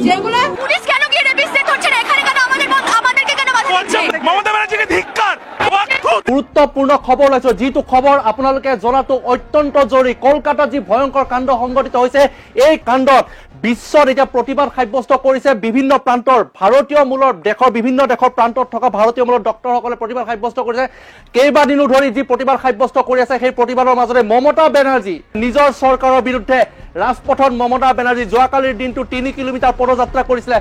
যেগুলো পুলিশ কেন গিয়ে ৰেপিস্টেট হচ্ছে না, এখানে কেন আমাদেৰকে কেন বাধা দিচ্ছে? মমতা ব্যানাৰ্জিকে ধিক্কাৰ। গুৰুত্বপূৰ্ণ খবৰ লৈছো, যিটো খবৰ আপোনালোকে জনাটো অত্যন্ত জৰুৰী। কলকাতাত যি ভয়ংকৰ কাণ্ড সংঘটিত হৈছে, এই কাণ্ডত বিশ্বত এতিয়া প্ৰতিবাদ সাব্যস্ত কৰিছে বিভিন্ন প্ৰান্তৰ ভাৰতীয় মূলৰ দেশৰ বিভিন্ন দেশৰ প্ৰান্তত থকা ভাৰতীয় মূলৰ ডক্টৰসকলে প্ৰতিবাদ সাব্যস্ত কৰিছে। কেইবাদিনো ধৰি যি প্ৰতিবাদ সাব্যস্ত কৰি আছে, সেই প্ৰতিবাদৰ মাজতে মমতা বেনাৰ্জী নিজৰ চৰকাৰৰ বিৰুদ্ধে ৰাজপথত মমতা বেনাৰ্জী যোৱাকালিৰ দিনটো ৩ কিলোমিটাৰ পদযাত্ৰা কৰিছিলে।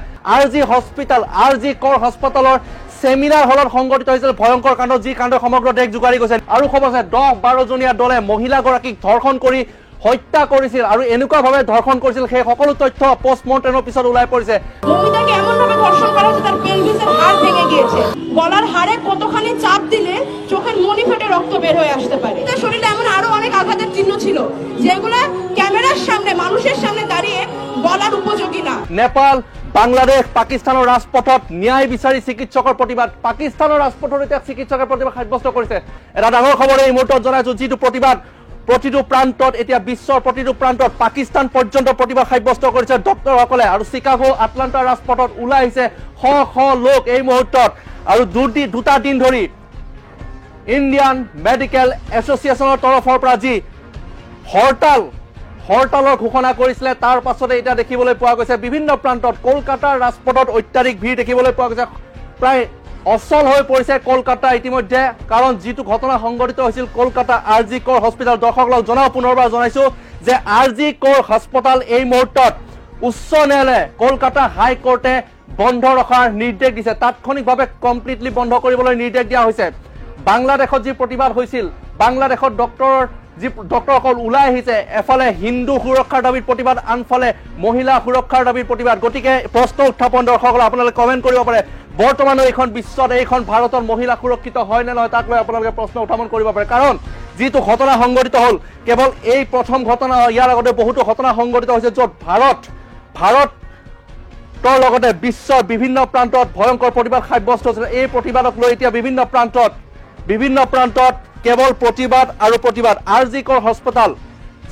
আৰ জি কৰ হাস্পতালৰ সেমিনাৰ হলত সংঘটিত হৈছিল ভয়ংকৰ কাণ্ড, যি কাণ্ড সমগ্ৰ দেশ জোকাৰি গৈছে। আৰু খবৰ আছে ১০-১২ জনীয়া দলে মহিলাগৰাকীক ধৰ্ষণ কৰি হত্যা কৰিছিল আৰু এনেকুৱাভাৱে ধৰ্ষণ কৰিছিল, সেই সকলো তথ্য পোষ্টমৰ্টেমৰ পিছত ওলাই পৰিছে। মহিলাকে এমনভাবে ধর্ষণ করা হচ্ছে তার পেলভিসের হাড় ভেঙে গিয়েছে, গলার হাড়ে কতখানি চাপ দিলে চোখের মনি ফেটে রক্ত বের হয়ে আসতে পারে। তার শরীরে এমন আরো অনেক আঘাতের চিহ্ন ছিল যেগুলো ক্যামেরার সামনে মানুষের সামনে দাঁড়িয়ে বলার উপযোগী না। নেপাল, বাংলাদেশ, পাকিস্তানৰ ৰাজপথত ন্যায় বিচাৰি চিকিৎসকৰ প্ৰতিবাদ। পাকিস্তানৰ ৰাজপথত এতিয়া চিকিৎসকে প্ৰতিবাদ সাব্যস্ত কৰিছে। এটা ডাঙৰ খবৰ এই মুহূৰ্তত জনাইছো, যিটো প্ৰতিবাদ প্ৰতিটো প্ৰান্তত এতিয়া বিশ্বৰ প্ৰতিটো প্ৰান্তত পাকিস্তান পৰ্যন্ত প্ৰতিবাদ সাব্যস্ত কৰিছে ডক্টৰসকলে। আৰু চিকাগো, আটলাণ্টাৰ ৰাজপথত ওলাই আহিছে শ শ লোক এই মুহূৰ্তত। আৰু দুটা দিন ধৰি ইণ্ডিয়ান মেডিকেল এছ'চিয়েশ্যনৰ তৰফৰ পৰা যি হৰতালৰ ঘোষণা কৰিছিলে, তাৰ পাছতে এতিয়া দেখিবলৈ পোৱা গৈছে বিভিন্ন প্ৰান্তত কলকাতাৰ ৰাজপথত অত্যাধিক ভিৰ দেখিবলৈ পোৱা গৈছে। প্ৰায় অচল হৈ পৰিছে কলকাতা ইতিমধ্যে, কাৰণ যিটো ঘটনা সংঘটিত হৈছিল কলকাতা আৰ জি কৰ হস্পিটেল। দৰ্শকসকলক জনাওঁ, পুনৰবাৰ জনাইছো যে আৰ জি কৰ হাস্পতাল এই মুহূৰ্তত উচ্চ ন্যায়ালয়ে কলকাতা হাইকোৰ্টে বন্ধ ৰখাৰ নিৰ্দেশ দিছে। তাৎক্ষণিকভাৱে কমপ্লিটলি বন্ধ কৰিবলৈ নিৰ্দেশ দিয়া হৈছে। বাংলাদেশত যি প্ৰতিবাদ হৈছিল, বাংলাদেশত ডক্টৰসকল ওলাই আহিছে, এফালে হিন্দু সুৰক্ষাৰ দাবীত প্ৰতিবাদ, আনফালে মহিলা সুৰক্ষাৰ দাবীত প্ৰতিবাদ। গতিকে প্ৰশ্ন উত্থাপন দৰ্শকসকলে আপোনালোকে কমেণ্ট কৰিব পাৰে, বৰ্তমানো এইখন বিশ্বত, এইখন ভাৰতৰ মহিলা সুৰক্ষিত হয় নে নহয়, তাক লৈ আপোনালোকে প্ৰশ্ন উত্থাপন কৰিব পাৰে। কাৰণ যিটো ঘটনা সংঘটিত হ'ল কেৱল এই প্ৰথম ঘটনা, ইয়াৰ আগতে বহুতো ঘটনা সংঘটিত হৈছে য'ত ভাৰতৰ লগতে বিশ্বৰ বিভিন্ন প্ৰান্তত ভয়ংকৰ প্ৰতিবাদ সাব্যস্ত হৈছিল। এই প্ৰতিবাদক লৈ এতিয়া বিভিন্ন প্ৰান্তত কেৱল প্ৰতিবাদ আৰু প্ৰতিবাদ। আৰ জি কৰ হাস্পতাল,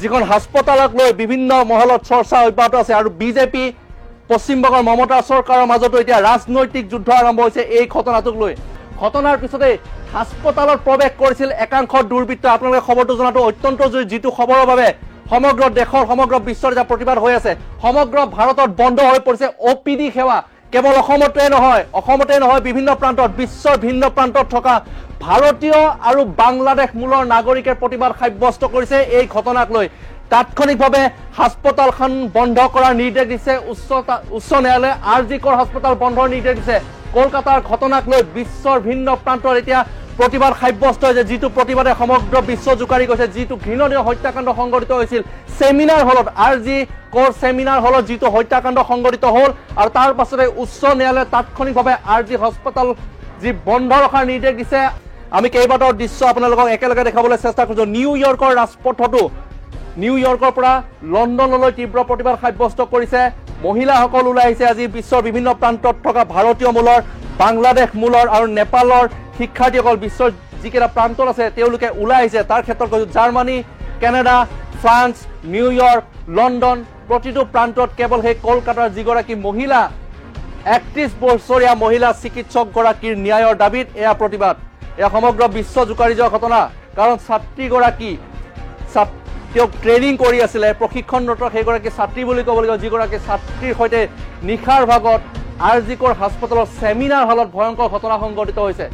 যিখন হাস্পতালক লৈ বিভিন্ন মহলত চৰ্চা অব্যাহত আছে। আৰু বিজেপি, পশ্চিমবংগৰ মমতা চৰকাৰৰ মাজতো এতিয়া ৰাজনৈতিক যুদ্ধ আৰম্ভ হৈছে এই ঘটনাটোক লৈ। ঘটনাৰ পিছতে হাস্পতালত প্ৰৱেশ কৰিছিল একাংশ দুৰ্বৃত্ত। আপোনালোকে খবৰটো জনাটো অত্যন্ত জৰুৰী, যিটো খবৰৰ বাবে সমগ্ৰ দেশৰ সমগ্ৰ বিশ্বৰ এতিয়া প্ৰতিবাদ হৈ আছে। সমগ্ৰ ভাৰতত বন্ধ হৈ পৰিছে OPD সেৱা। কেৱল অসমতে নহয়, বিভিন্ন প্ৰান্তত, বিশ্বৰ ভিন্ন প্ৰান্তত থকা ভাৰতীয় আৰু বাংলাদেশ মূলৰ নাগৰিকে প্ৰতিবাদ সাব্যস্ত কৰিছে এই ঘটনাক লৈ। তাৎক্ষণিকভাৱে হাস্পতালখন বন্ধ কৰাৰ নিৰ্দেশ দিছে উচ্চ ন্যায়ালয়ে। আৰ জি কৰ হাস্পতাল বন্ধৰ নিৰ্দেশ দিছে। কলকাতাৰ ঘটনাক লৈ বিশ্বৰ ভিন্ন প্ৰান্তত এতিয়া প্ৰতিবাদ সাব্যস্ত হৈছে, যিটো প্ৰতিবাদে সমগ্ৰ বিশ্ব জোকাৰি গৈছে। যিটো ঘৃণনীয় হত্যাকাণ্ড সংঘটিত হৈছিল ছেমিনাৰ হলত, আৰ জি কৰ ছেমিনাৰ হলত যিটো হত্যাকাণ্ড সংঘটিত হ'ল, আৰু তাৰ পাছতে উচ্চ ন্যায়ালয়ে তাৎক্ষণিকভাৱে আৰ জি হাস্পতাল যি বন্ধ ৰখাৰ নিৰ্দেশ দিছে। আমি কেইবাটাও দৃশ্য আপোনালোকক একেলগে দেখাবলৈ চেষ্টা কৰিছোঁ। নিউয়ৰ্কৰ ৰাজপথতো, নিউয়ৰ্কৰ পৰা লণ্ডনলৈ তীব্ৰ প্ৰতিবাদ সাব্যস্ত কৰিছে। মহিলাসকল ওলাই আহিছে আজি বিশ্বৰ বিভিন্ন প্ৰান্তত থকা ভাৰতীয় মূলৰ, বাংলাদেশ মূলৰ আৰু নেপালৰ শিক্ষাৰ্থীসকল বিশ্বৰ যিকেইটা প্ৰান্তত আছে তেওঁলোকে ওলাই আহিছে। তাৰ ক্ষেত্ৰত কৈছোঁ Germany, Canada, France, New York, London, প্ৰতিটো প্ৰান্তত কেৱল সেই কলকাতাৰ যিগৰাকী মহিলা ৩১ বছৰীয়া মহিলা চিকিৎসকগৰাকীৰ ন্যায়ৰ দাবীত এয়া প্ৰতিবাদ। এয়া সমগ্ৰ বিশ্ব জোকাৰি যোৱা ঘটনা। কাৰণ ছাত্ৰীগৰাকী তেওঁক ট্ৰেইনিং কৰি আছিলে, প্ৰশিক্ষণৰত সেইগৰাকী ছাত্ৰী বুলি ক'ব লাগিব, যিগৰাকী ছাত্ৰীৰ সৈতে নিশাৰ ভাগত আৰ জি কৰ হাস্পতালৰ ছেমিনাৰ হলত ভয়ংকৰ ঘটনা সংঘটিত হৈছে।